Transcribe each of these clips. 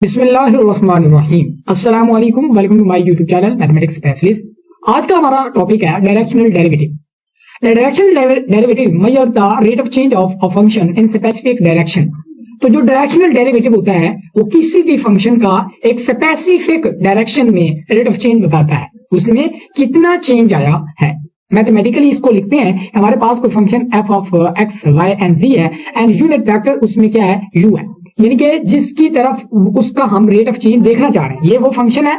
बिस्मिल्लाहिर्रहमानिर्रहीम। अस्सलाम वालेकुम, welcome to my YouTube channel mathematics specialist. आज का हमारा टॉपिक है directional derivative. The directional derivative measure the rate of change of a function in specific direction. तो जो डायरेक्शनल डेरिवेटिव होता है वो किसी भी फंक्शन का एक स्पेसिफिक डायरेक्शन में रेट ऑफ चेंज बताता है, उसमें कितना चेंज आया है। मैथमेटिकली इसको लिखते हैं, हमारे पास कोई function f of x, y and z है एंड यूनिट वेक्टर उसमें क्या है, u है, यानी कि जिसकी तरफ उसका हम रेट ऑफ चेंज देखना चाह रहे हैं, ये वो फंक्शन है।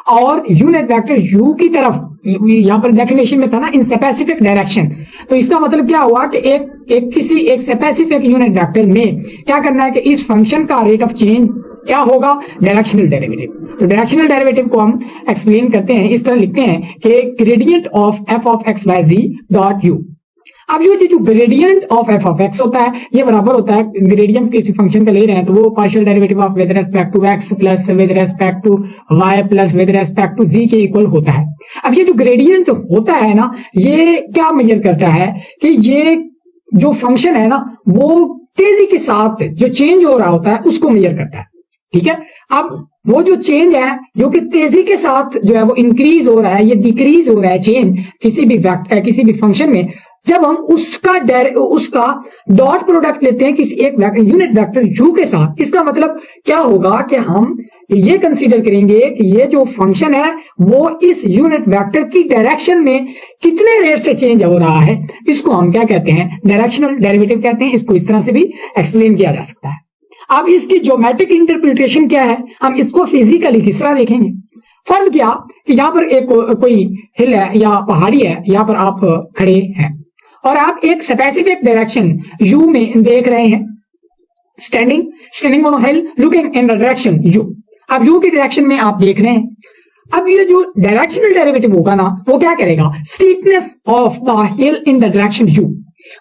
और यूनिट वेक्टर u की तरफ, यहाँ पर डेफिनेशन में था ना इन स्पेसिफिक डायरेक्शन, तो इसका मतलब क्या हुआ कि एक स्पेसिफिक यूनिट वेक्टर में क्या करना है कि इस फंक्शन का रेट ऑफ चेंज क्या होगा, डायरेक्शनल डेरिवेटिव। तो डायरेक्शनल डेरिवेटिव को हम एक्सप्लेन करते हैं, इस तरह लिखते हैं कि gradient of f of x y z dot u। अब ये जो gradient of f of x होता है ये बराबर होता है, ग्रेडियंट किसी फंक्शन का ले रहे हैं तो वो partial derivative of with respect to x plus with respect to y plus with respect to z के इक्वल होता है। अब ये जो ग्रेडियंट होता है ना, ये क्या मेजर करता है कि ये जो फंक्शन है ना वो तेजी के साथ जो चेंज हो रहा होता है उसको मेजर करता है। ठीक है, अब वो जो चेंज है जो कि तेजी के साथ जो है वो इंक्रीज हो रहा है, ये डिक्रीज हो रहा है चेंज किसी भी फंक्शन में, जब हम उसका डॉट प्रोडक्ट लेते हैं किसी एक यूनिट वेक्टर u के साथ, इसका मतलब क्या होगा कि हम ये कंसीडर करेंगे कि ये जो फंक्शन है वो इस यूनिट वेक्टर की डायरेक्शन में कितने रेट से चेंज हो रहा है, इसको हम क्या कहते हैं, डायरेक्शनल डेरिवेटिव कहते हैं। इसको इस तरह से भी एक्सप्लेन किया जा सकता है। अब इसकी ज्योमेट्रिक इंटरप्रिटेशन क्या है, हम इसको फिजिकली किस तरह देखेंगे। फर्ज किया कि यहाँ पर एक कोई हिल है या पहाड़ी है, यहाँ पर आप खड़े हैं और आप एक स्पेसिफिक डायरेक्शन u में देख रहे हैं, standing on hill looking in the direction u। अब u की डायरेक्शन में आप देख रहे हैं। अब ये जो डायरेक्शनल डेरिवेटिव होगा ना वो क्या करेगा, steepness of the hill in the direction u,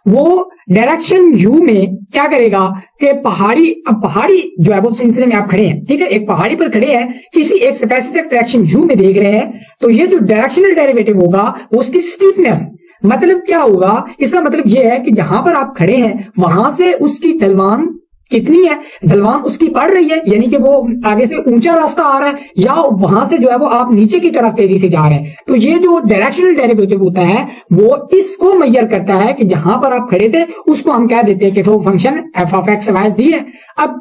वो डायरेक्शन u में क्या करेगा कि पहाड़ी जो है वो सिलसिले में आप खड़े हैं, ठीक है, एक पहाड़ी पर खड़े हैं, किसी एक स्पेसिफिक डायरेक्शन u में देख रहे हैं, तो ये जो डायरेक्शनल डेरिवेटिव होगा उसकी स्टीपनेस मतलब क्या होगा, इसका मतलब ये है कि जहां पर आप खड़े हैं वहां से उसकी ढलवान कितनी है, ढलवान उसकी पड़ रही है, यानी कि वो आगे से ऊंचा रास्ता आ रहा है या वहां से जो है वो आप नीचे की तरफ तेजी से जा रहे हैं। तो ये जो डायरेक्शनल डेरिवेटिव होता है वो इसको मेजर करता है कि जहां पर आप खड़े थे उसको हम कह देते हैं कि वो function f of x y z है। अब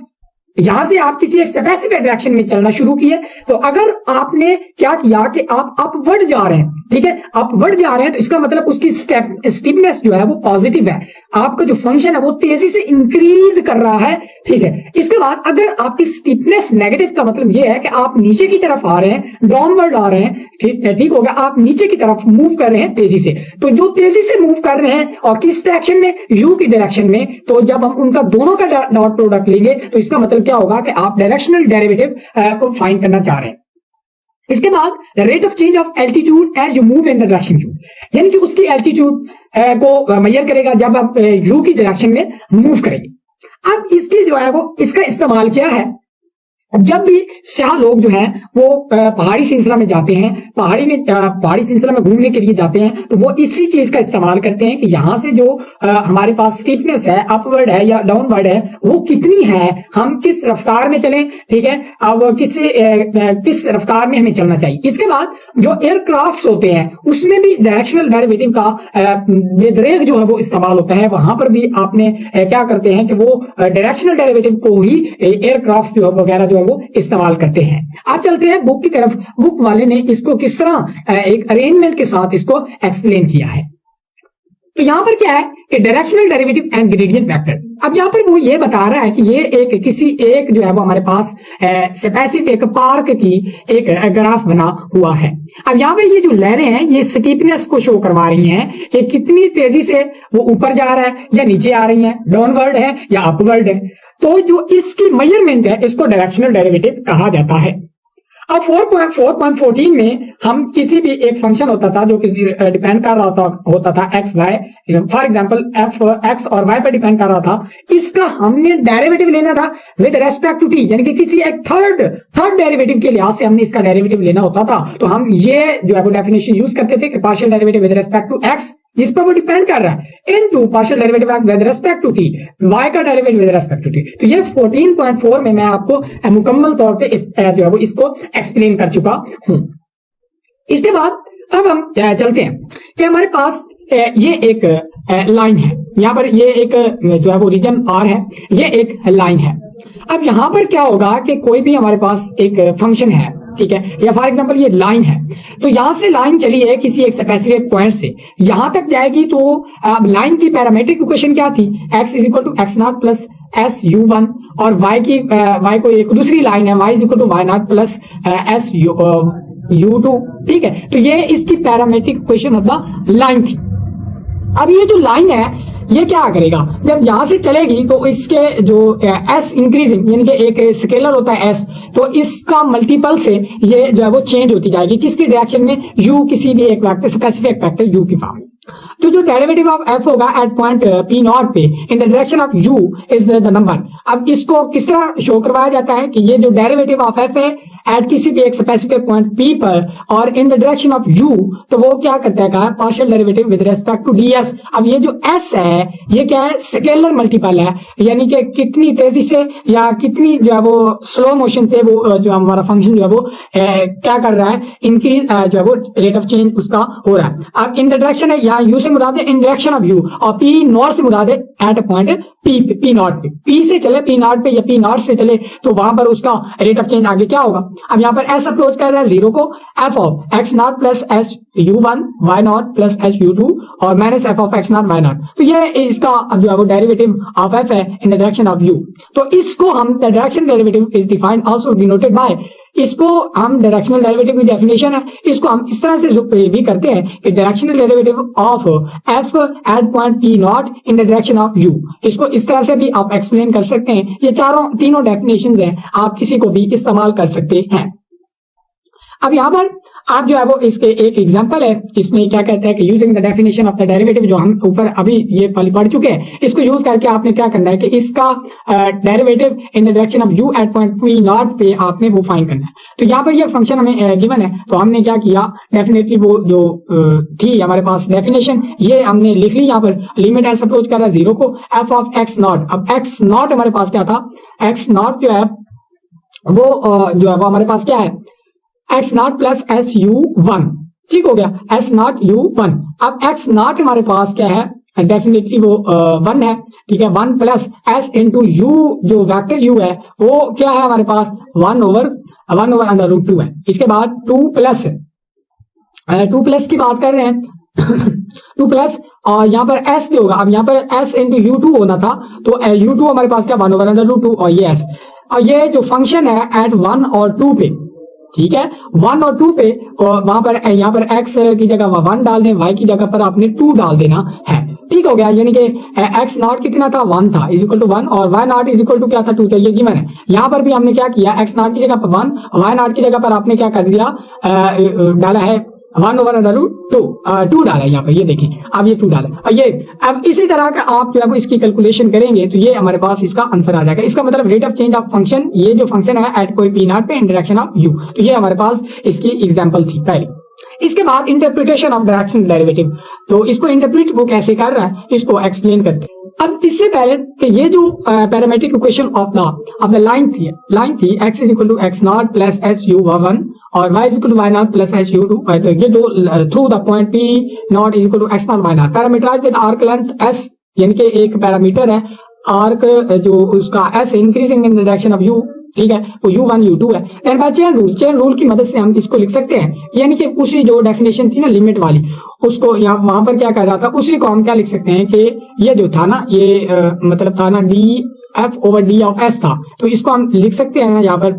यहां से आप किसी एक स्पेसिफिक डायरेक्शन में चलना शुरू किए, तो अगर आपने क्या किया कि आप अपवर्ड जा रहे हैं, ठीक है, अपवर्ड जा रहे हैं, तो इसका मतलब उसकी स्टीपनेस जो है वो पॉजिटिव है, आपका जो फंक्शन है वो तेजी से इंक्रीज कर रहा है। ठीक है, इसके बाद अगर आपकी स्टीपनेस नेगेटिव का मतलब ये है कि आप नीचे की तरफ आ रहे हैं, डाउनवर्ड आ रहे हैं, ठीक हो गया, आप नीचे की तरफ मूव कर रहे हैं तेजी से, तो जो तेजी से मूव कर रहे हैं और किस डायरेक्शन में, u की डायरेक्शन में, तो जब हम उनका दोनों का डॉट प्रोडक्ट लेंगे तो इसका मतलब क्या होगा कि आप डायरेक्शनल डेरिवेटिव को फाइंड करना चाह रहे हैं। इसके बाद rate of change of altitude as you move in the direction u, यानी कि उसकी एल्टीट्यूड को मेजर करेगा जब आप u की डायरेक्शन में मूव करेंगे। अब इसकी जो है वो इसका इस्तेमाल क्या है, जब भी शाह लोग जो हैं वो पहाड़ी सिलसिला में जाते हैं, पहाड़ी सिलसिला में घूमने के लिए जाते हैं, तो वो इसी चीज का इस्तेमाल करते हैं कि यहां से जो हमारे पास स्टीपनेस है, अपवर्ड है या डाउनवर्ड है, वो कितनी है, हम किस रफ्तार में चलें, ठीक है, अब किस रफ्तार में हमें चलना चाहिए। इसके बाद जो एयरक्राफ्ट होते हैं उसमें भी डायरेक्शनल डेरिवेटिव का बेदरेग जो है वो इस्तेमाल होता है, वहां पर भी आपने क्या करते हैं कि वो डायरेक्शनल डेरिवेटिव को ही एयरक्राफ्ट जो है वगैरह जो वो इस्तेमाल करते हैं। आप चलते हैं बुक की तरफ, बुक वाले ने इसको किस तरह एक अरेंजमेंट के साथ इसको एक्सप्लेन किया है। तो यहां पर क्या है कि directional derivative and gradient vector, अब यहां पर वो ये बता रहा है कि ये किसी एक जो है वो हमारे पास स्पेसिफिक पार्क की एक ग्राफ बना हुआ है। अब यहाँ पे ये जो लहरें हैं ये स्टीपनेस को शो करवा रही हैं कि कितनी तेजी से वो ऊपर जा रहा है या नीचे आ रही है, डाउनवर्ड है या अपवर्ड है। तो जो इसकी मेजरमेंट है इसको डायरेक्शनल डेरिवेटिव कहा जाता है। अब 4.14 में हम किसी भी एक फंक्शन होता था जो कि डिपेंड कर रहा होता था x y for example F x और वाई पर डिपेंड कर रहा था, इसका हमने डेरिवेटिव लेना था विद रेस्पेक्ट टू टी, यानी कि किसी एक थर्ड डेरिवेटिव के लिहाज से हमने इसका डेरिवेटिव लेना होता था। तो हम ये जो है वो डेफिनेशन यूज करते थे कि partial derivative with respect to X जिस पर वो डिपेंड कर रहा है into partial derivative with respect to T, Y का derivative with respect to T. तो ये 14.4 में मैं आपको मुकम्मल तौर पे जो है वो इसको एक्सप्लेन कर चुका हूं। इसके बाद अब हम चलते हैं कि हमारे पास ये एक लाइन है, यहाँ पर ये एक जो है वो रीजन आर है, ये एक लाइन है। अब यहाँ पर क्या होगा कि कोई भी हमारे पास एक फंक्शन है, ठीक है, या फॉर एग्जांपल ये लाइन है, तो यहां से लाइन चली है किसी एक स्पेसिफिक पॉइंट से यहां तक जाएगी। तो लाइन की पैरामीट्रिक इक्वेशन क्या थी, x is equal to x naught plus S U one, और y को एक दूसरी लाइन है y is equal to y not plus S U two, ठीक है। तो ये इसकी parametric equation of the line थी। अब ये जो लाइन है ये क्या करेगा, जब यहां से चलेगी तो इसके जो s इंक्रीजिंग यानी कि एक स्केलर होता है s, तो इसका मल्टीपल से ये जो है वो चेंज होती जाएगी किसकी डायरेक्शन में, u किसी भी एक वेक्टर स्पेसिफिक वेक्टर u की फॉर्म। तो जो डेरिवेटिव ऑफ f होगा एट पॉइंट p नॉट पे इन the direction of u is the number. अब इसको किस तरह शो करवाया जाता है कि ये जो डेरिवेटिव ऑफ f है एट किसी भी एक स्पेसिफिक पॉइंट p पर और in the direction of u, तो वो क्या करता है partial derivative with respect to ds। अब ये जो s है ये क्या है, स्केलर मल्टीपल है, यानी कि कितनी तेजी से या कितनी जो है वो स्लो मोशन से वो जो हमारा फंक्शन जो है वो क्या कर रहा है, इनकी जो है वो रेट ऑफ चेंज उसका हो रहा है। अब इन द डायरेक्शन है, यहाँ u से मुराद है इन डायरेक्शन ऑफ u, और p नॉट से मुराद है at a point p naught पे, p से चले p नॉट पे या p नॉट से चले तो वहां पर उसका रेट ऑफ चेंज आगे क्या होगा। अब यहाँ पर s अप्रोच कर रहा है 0 को, f of x not plus S U one Y not plus S U two और minus F of X not Y not. तो ये इसका अब जो है वो डेरिवेटिव ऑफ f है in the direction of u। तो इसको हम the direction derivative is defined also denoted by, इसको हम डायरेक्शनल डेरिवेटिव की डेफिनेशन है, इसको हम इस तरह से भी करते हैं कि directional derivative of f at point p naught in the direction of u। इसको इस तरह से भी आप एक्सप्लेन कर सकते हैं। ये तीनों डेफिनेशंस हैं, आप किसी को भी इस्तेमाल कर सकते हैं। अब यहाँ पर आप जो है वो इसके एक एग्जांपल है, इसमें क्या कहते हैं कि using the definition of the derivative, जो हम ऊपर अभी ये पढ़ चुके हैं, इसको यूज करके आपने क्या करना है कि इसका derivative in the direction of u at point p naught पे आपने वो फाइंड करना है। तो यहाँ पर ये फंक्शन हमें गिवन है, तो हमने क्या किया, डेफिनेटली वो जो थी हमारे पास डेफिनेशन ये हमने लिख ली। यहाँ पर लिमिट एस अप्रोच कर रहा है 0 को, f ऑफ x नॉट। अब x नॉट हमारे पास क्या था, x नॉट जो है वो जो है वो हमारे पास क्या है, x not plus S U one, ठीक हो गया, एस नॉट यू वन। अब x नॉट हमारे पास क्या है, डेफिनेटली वो 1 है, ठीक है, 1 प्लस एस इंटू यू, जो वेक्टर u है वो क्या है हमारे पास 1 ओवर अंडर रूट 2 है। इसके बाद 2 प्लस की बात कर रहे हैं 2 प्लस, और यहाँ पर s जो होगा, अब यहाँ पर s इंटू यू टू होना था, तो u2 हमारे पास क्या 1 ओवर अंडर रूट 2 और ये s, और ये जो फंक्शन है एट 1 और 2 पे, ठीक है, 1 और 2 पे, और वहां पर यहाँ पर x की जगह 1 डाल दें, y की जगह पर आपने 2 डाल देना है, ठीक हो गया। यानी कि x नॉट कितना था 1 था इज इक्वल टू 1 और y naught is equal to क्या था 2 था, ये गिवन है। यहाँ पर भी हमने क्या किया, x नॉट की जगह पर 1, y नॉट की जगह पर आपने क्या कर दिया, डाला है 1 ओवर अंडर रूट 2 डाला है यहाँ पर, ये देखें, अब ये 2 डाला, और ये अब इसी तरह का आप जो है इसकी कैलकुलेशन करेंगे तो ये हमारे पास इसका आंसर आ जाएगा। इसका मतलब rate of change of function, ये जो फंक्शन है एट कोई p नॉट पे इन डायरेक्शन ऑफ u, तो ये हमारे पास इसकी एग्जांपल थी पहले। इसके बाद इंटरप्रिटेशन ऑफ डायरेक्शनल डेरिवेटिव, तो इसको इंटरप्रेट वो कैसे कर रहा है इसको एक्सप्लेन करते हैं। अब इससे पहले कि ये जो parametric equation of the line थी x is equal to x naught plus S U one और y is equal to y not plus S U two, तो ये जो through the point p naught is equal to x not Y naught, parameterized with arc length s, यानी कि एक parameter है arc जो उसका s increasing in the direction of u, ठीक है, वो u1 u2 है। देन बाय चेन रूल की मदद से हम इसको लिख सकते हैं, यानी कि उसी जो डेफिनेशन थी ना लिमिट वाली, उसको यहाँ वहां पर क्या कर रहा था, उसी को हम क्या लिख सकते हैं कि ये जो था ना, ये मतलब था ना df over d of s था, तो इसको हम लिख सकते हैं यहाँ पर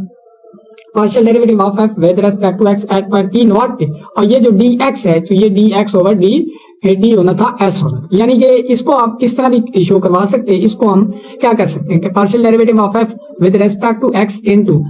partial derivative of f with respect to x at point p naught पे, और ये जो dx है तो ये dx ओवर d होना था s होना, यानी कि इसको आप इस तरह भी शो करवा सकते हैं। इसको हम क्या कर सकते हैं कि partial derivative of f with respect to x into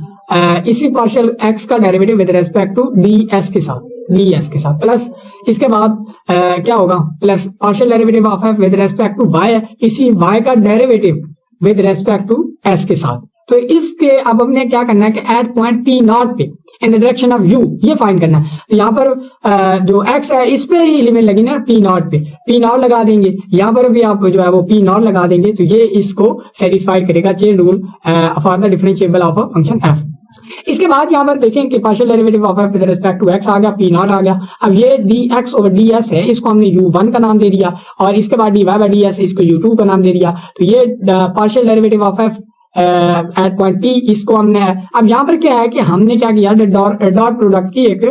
इसी पार्शियल x का derivative with respect to ds के साथ प्लस इसके बाद क्या होगा, plus partial derivative of F with respect to y है, इसी वाई का derivative with respect to s के साथ। तो इसके अब हमने क्या करना है कि एट पॉइंट पी नॉट पे इन द डायरेक्शन ऑफ यू ये फाइंड करना है। तो यहाँ पर जो एक्स है इस पे ही लिमिट लगी ना पी नॉट पे, पी नॉट लगा देंगे, यहाँ पर भी आप जो है वो पी नॉट लगा देंगे, तो ये इसको सेटिस्फाइड करेगा chain rule for the differentiable of a function F. इसके बाद यहाँ पर देखें कि partial derivative of F with respect to X आ गया, पी नॉट आ गया। अब ये D X over D S है, इसको हमने यू वन का नाम दे दिया, और इसके बाद d y by d s इसको यू टू का नाम दे दिया। तो ये partial derivative of f at point p इसको हमने, अब यहाँ पर क्या है कि हमने क्या किया, डॉट प्रोडक्ट की एक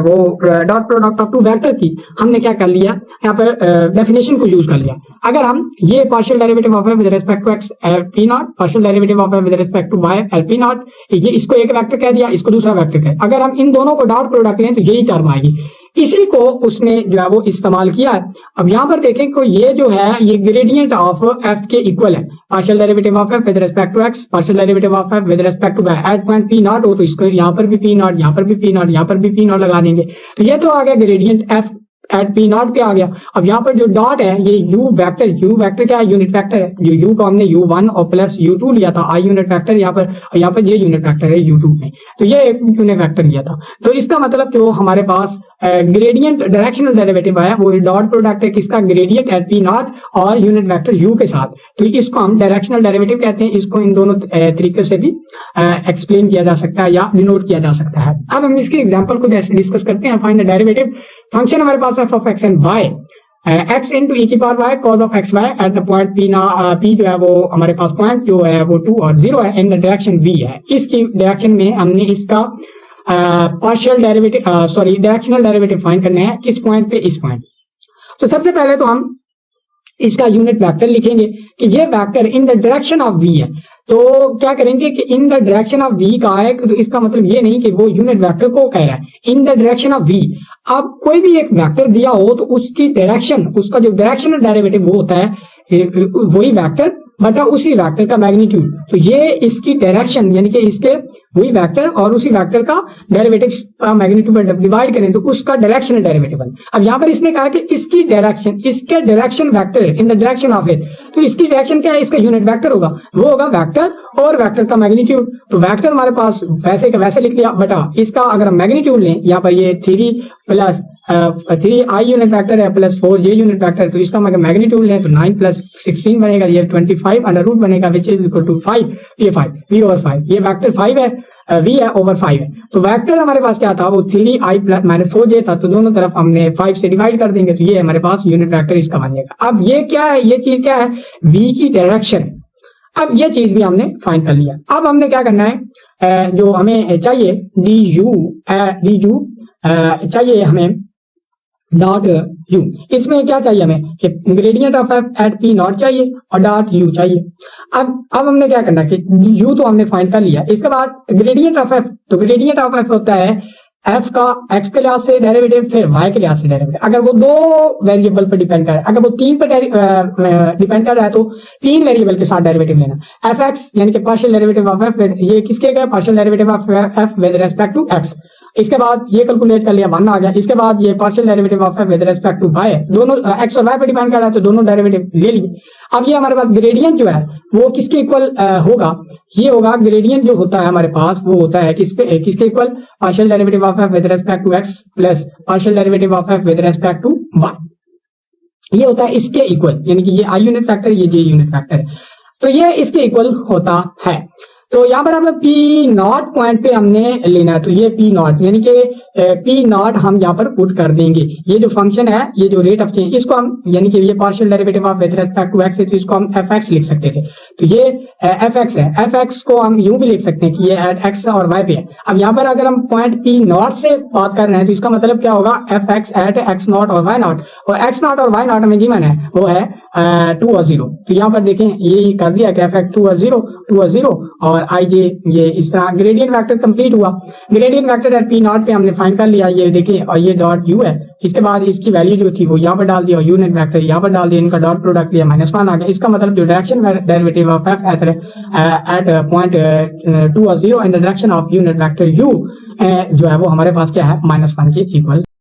वो dot product of two vector की हमने क्या कर लिया, यहाँ पर डेफिनेशन को यूज कर लिया। अगर हम ये partial derivative of with respect to x p not, partial derivative of with respect to y l p not, ये इसको एक वेक्टर कह दिया, इसको दूसरा वेक्टर कह, अगर हम इन दोनों को डॉट प्रोडक्ट लें तो यही टर्म आएगी। इसी को उसने जो है वो इस्तेमाल किया है। अब यहाँ पर देखें कि ये जो है ये ग्रेडियंट ऑफ एफ के इक्वल है, partial derivative of F with respect to x, partial derivative of F with respect to y at point p not हो, तो इसको यहाँ पर भी पी नॉट, यहाँ पर भी पी नॉट, यहाँ पर भी पी नॉट लगा देंगे। तो ये तो आ गया gradient f at p not पे आ गया। अब यहाँ पर जो डॉट है ये यू वेक्टर क्या है, यूनिट वेक्टर है, जो यू को हमने यू वन और प्लस यू टू लिया था, आई यूनिट वेक्टर यहाँ पर ये यूनिट वेक्टर है यू टू में, तो ये एक यूनिट वेक्टर लिया था। तो इसका मतलब जो हमारे पास ग्रेडियंट डायरेक्शनल डेरिवेटिव है वो डॉट प्रोडक्ट है किसका, ग्रेडियंट एट पी नॉट और यूनिट वेक्टर यू के साथ, तो इसको हम डायरेक्शनल डेरिवेटिव कहते हैं। इसको इन दोनों तरीके से भी एक्सप्लेन किया जा सकता है या डिनोट किया जा सकता है। अब हम इसके एग्जांपल को डिस्कस करते हैं। फाइंड द डेरिवेटिव फंक्शन हमारे पास F of X and Y, X into E की power Y cos of X Y at the point P जो है वो हमारे पास पॉइंट जो है वो 2 और 0 है, इन द डायरेक्शन वी है। इसकी डायरेक्शन में हमने इसका partial derivative directional derivative find करने हैं, किस पॉइंट पे, इस पॉइंट। तो सबसे पहले तो हम इसका यूनिट वेक्टर लिखेंगे कि ये vector in the direction of v है। तो क्या करेंगे कि in the direction of v का है, तो इसका मतलब ये नहीं कि वो यूनिट वेक्टर को कह रहा है, in the direction of v. अब कोई भी एक वेक्टर दिया हो तो उसकी डायरेक्शन, उसका जो डायरेक्शनल डेरिवेटिव वो होता है वही वेक्टर बटा उसी वेक्टर का मैग्नीट्यूड। तो ये इसकी डायरेक्शन यानी कि इसके वही वेक्टर और उसी वेक्टर का डेरिवेटिव का मैग्नीट्यूड डिवाइड करें तो उसका डायरेक्शनल डेरिवेटिव बने। अब यहाँ पर इसने कहा कि इसकी डायरेक्शन, इसके direction vector in the direction of it, तो इसकी डायरेक्शन क्या है, इसका यूनिट वेक्टर होगा, वो होगा वेक्टर और वेक्टर का मैग्नीट्यूड। तो वेक्टर हमारे पास वैसे का वैसे लिख लिया बटा इसका अगर हम मैग्नीट्यूड लें, यहाँ पर ये 3 प्लस 3 आई यूनिट वेक्टर है प्लस 4 ये यूनिट वेक्टर, तो इसका अगर मैग्नीट्यूड लें तो 9 प्लस 16 बनेगा, ये 25 अंडर रूट बनेगा विच इज इक्वल टू 5, ये 5 वी ओवर 5, ये वेक्टर 5 है, वी है ओवर 5 है। तो वेक्टर हमारे पास क्या था, वो 3 आई प्लस माइनस 4 जे था, तो दोनों तरफ हमने 5 से डिवाइड कर देंगे, तो ये हमारे पास यूनिट वेक्टर इसका बन जाएगा। अब ये क्या है, ये चीज क्या है, वी की डायरेक्शन। अब ये चीज भी हमने फाइंड कर लिया। अब हमने क्या करना है, जो हमें चाहिए डी यू चाहिए हमें डॉट यू, इसमें क्या चाहिए हमें कि gradient of f at p not चाहिए और डॉट यू चाहिए। अब हमने क्या करना है कि यू तो हमने फाइंड कर लिया, इसके बाद ग्रेडियंट ऑफ एफ, तो ग्रेडियंट ऑफ एफ होता है एफ का एक्स के लिहाज से डेरिवेटिव फिर वाई के लिहाज से डेरिवेटिव। अगर वो 2 वेरिएबल पर डिपेंड करे, अगर वो 3 पर डिपेंड कर रहा है तो 3 वेरिएबल के साथ डेरिवेटिव लेना। एफ एक्स यानी कि पार्शियल डेरिवेटिव ऑफ एफ, ये किसके गए, partial derivative of F with respect to x. इसके बाद ये कैलकुलेट कर लिया, 1 आ गया। इसके बाद ये partial derivative of F with respect to y, दोनों एक्स और वाई पर डिपेंड कर रहा है तो दोनों डेरिवेटिव ले लिए। अब ये हमारे पास ग्रेडियंट जो है वो किसके इक्वल होगा, ये होगा ग्रेडियंट जो होता है हमारे पास वो होता है किसके equal, partial derivative of F with respect to x plus partial derivative of F with respect to y, ये होता है इसके इक्वल, यानी कि ये आई यूनिट फैक्टर ये जे यूनिट फैक्टर है, तो ये इसके इक्वल होता है। तो यहाँ पर हमें पी नॉट पॉइंट पे हमने लेना है, तो ये पी नॉट यानी कि पी नॉट हम यहाँ पर पुट कर देंगे। ये जो फंक्शन है, ये जो रेट ऑफ चेंज, इसको हम यानी कि ये partial derivative of with respect to x है तो इसको हम एफ एक्स लिख सकते थे, तो ये एफ एक्स है। एफ एक्स को हम यूं भी लिख सकते हैं कि ये एट एक्स और वाई पे है। अब यहाँ पर अगर हम पॉइंट पी नॉट से बात कर रहे हैं तो इसका मतलब क्या होगा, f x at x not और वाई नॉट, और एक्स नॉट और वाई नॉट में गिवन है वो है 2 और 0। तो यहाँ पर देखें ये कर दिया कि एफ एक्स 2 और 0 और आई जे, ये इस तरह ग्रेडियंट वेक्टर कंप्लीट हुआ। Gradient vector eight p not पे हमने फाइंड कर लिया, ये देखिए, और ये डॉट यू है। इसके बाद इसकी वैल्यू जो थी वो यहाँ पर डाल दिया और यूनिट वेक्टर यहाँ पर डाल दिया, इनका डॉट प्रोडक्ट लिया, -1 आ गया। इसका मतलब जो direction derivative of f at point 2 और 0 in the direction of unit vector u जो है वो हमारे पास क्या है, -1 के इक्वल